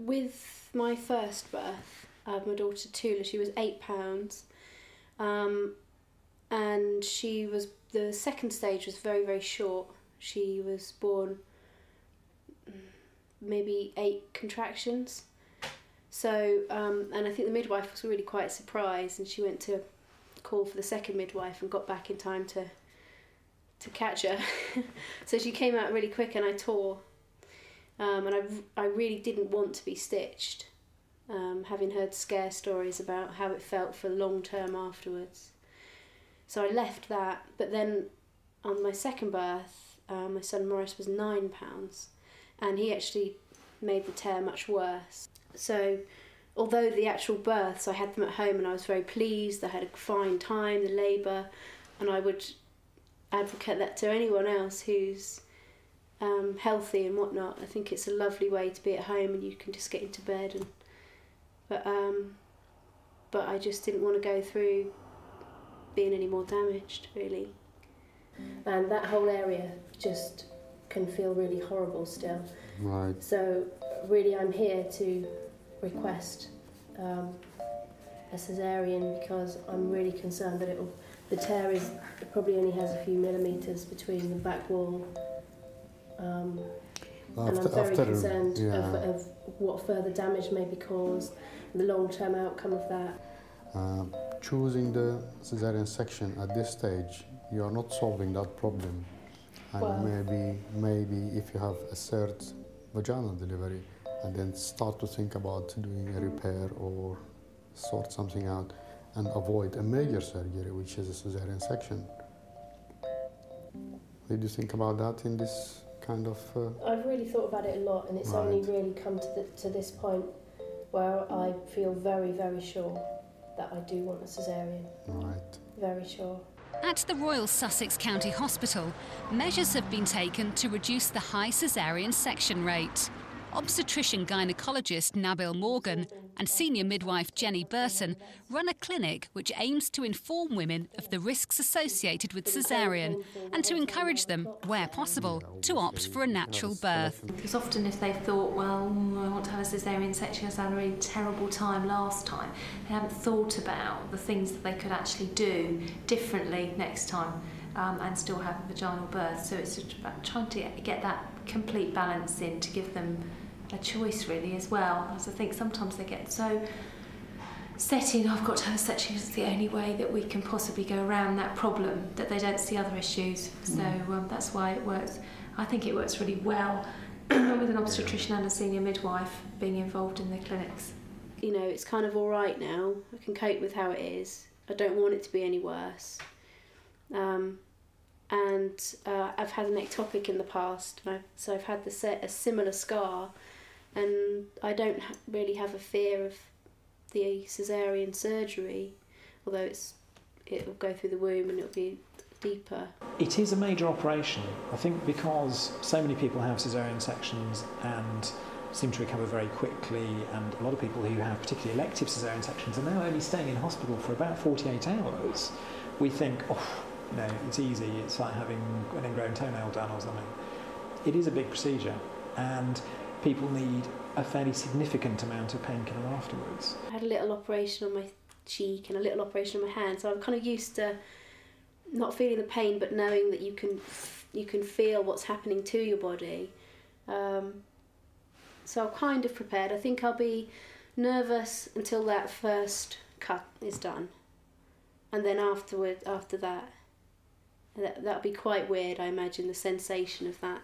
with my first birth, my daughter Tula, she was £8, and the second stage was very, very short. She was born maybe 8 contractions. So, and I think the midwife was really quite surprised, and she went to call for the second midwife and got back in time to catch her. So she came out really quick, and I tore. And I really didn't want to be stitched, having heard scare stories about how it felt for long term afterwards. So I left that, but then on my second birth, my son Morris was £9, and he actually made the tear much worse. So although the actual births, I had them at home and I was very pleased, I had a fine time, the labour, and I would advocate that to anyone else who's healthy and whatnot. I think it's a lovely way to be at home and you can just get into bed. But I just didn't want to go through being any more damaged, really. And that whole area just can feel really horrible still. Right. So really I'm here to request a caesarean because I'm really concerned that the tear probably only has a few millimetres between the back wall. And I'm very concerned of what further damage may be caused, the long-term outcome of that. Choosing the caesarean section at this stage, you are not solving that problem. And well, maybe if you have a third vaginal delivery, and then start to think about doing a repair or sort something out and avoid a major surgery, which is a caesarean section. Did you think about that in this kind of... I've really thought about it a lot, and it's only really come to this point where I feel very, very sure that I do want a caesarean. Right. Very sure. At the Royal Sussex County Hospital, measures have been taken to reduce the high caesarean section rate. Obstetrician gynaecologist Nabil Morgan and senior midwife Jenny Burton run a clinic which aims to inform women of the risks associated with caesarean and to encourage them, where possible, to opt for a natural birth. Because often if they've thought, well, I want to have a caesarean section, I had a really terrible time last time, they haven't thought about the things that they could actually do differently next time and still have a vaginal birth. So it's just about trying to get that complete balance in to give them a choice really as well, as I think sometimes they get so set in, I've got to have a section, it's the only way that we can possibly go around that problem, that they don't see other issues. So that's why it works. I think it works really well with an obstetrician and a senior midwife being involved in the clinics. You know, it's kind of all right now. I can cope with how it is. I don't want it to be any worse. I've had an ectopic in the past, so I've had a similar scar, and I don't really have a fear of the caesarean surgery, although it'll go through the womb and it'll be deeper. It is a major operation, I think, because so many people have caesarean sections and seem to recover very quickly, and a lot of people who have particularly elective caesarean sections are now only staying in hospital for about 48 hours. We think, oh, you know, it's easy, it's like having an ingrown toenail done or something. It is a big procedure, and people need a fairly significant amount of painkiller afterwards. I had a little operation on my cheek and a little operation on my hand, so I'm kind of used to not feeling the pain, but knowing that you can feel what's happening to your body. So I'm kind of prepared. I think I'll be nervous until that first cut is done, and then after that'll be quite weird, I imagine, the sensation of that.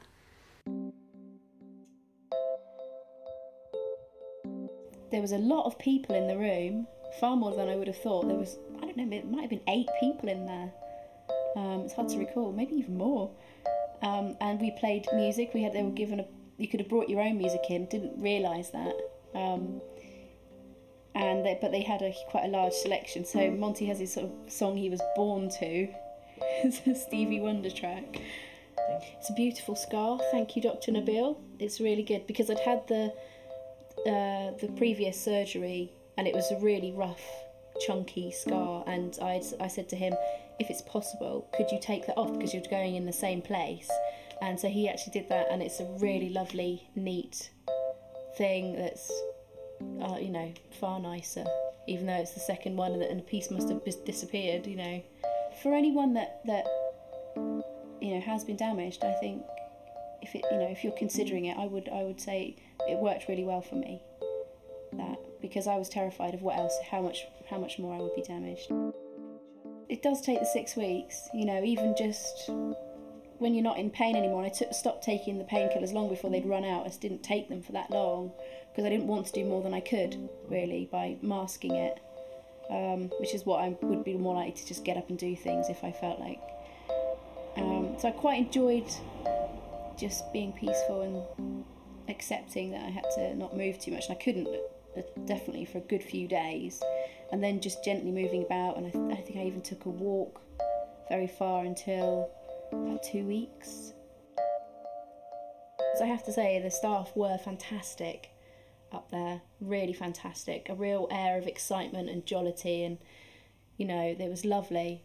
There was a lot of people in the room, far more than I would have thought. There was, I don't know, it might have been 8 people in there. It's hard to recall, maybe even more. And we played music. You could have brought your own music in. Didn't realise that. But they had quite a large selection. So Monty has his sort of song he was born to. It's a Stevie Wonder track. It's a beautiful scar. Thank you, Dr. Nabil. It's really good because I'd had the previous surgery and it was a really rough, chunky scar, and I said to him, if it's possible, could you take that off because you're going in the same place? And so he actually did that, and it's a really lovely, neat, thing that's, you know, far nicer, even though it's the second one and a piece must have disappeared, you know. For anyone that you know, has been damaged, I think if you're considering it, I would say it worked really well for me. That, because I was terrified of how much more I would be damaged. It does take the 6 weeks, you know, even just when you're not in pain anymore. I stopped taking the painkillers long before they'd run out. I just didn't take them for that long because I didn't want to do more than I could, really, by masking it, which is what I would be more likely to just get up and do things if I felt like. So I quite enjoyed just being peaceful and accepting that I had to not move too much, and I couldn't, definitely, for a good few days, and then just gently moving about, and I think I even took a walk very far until about 2 weeks. So I have to say the staff were fantastic up there, really fantastic, a real air of excitement and jollity, and you know, it was lovely.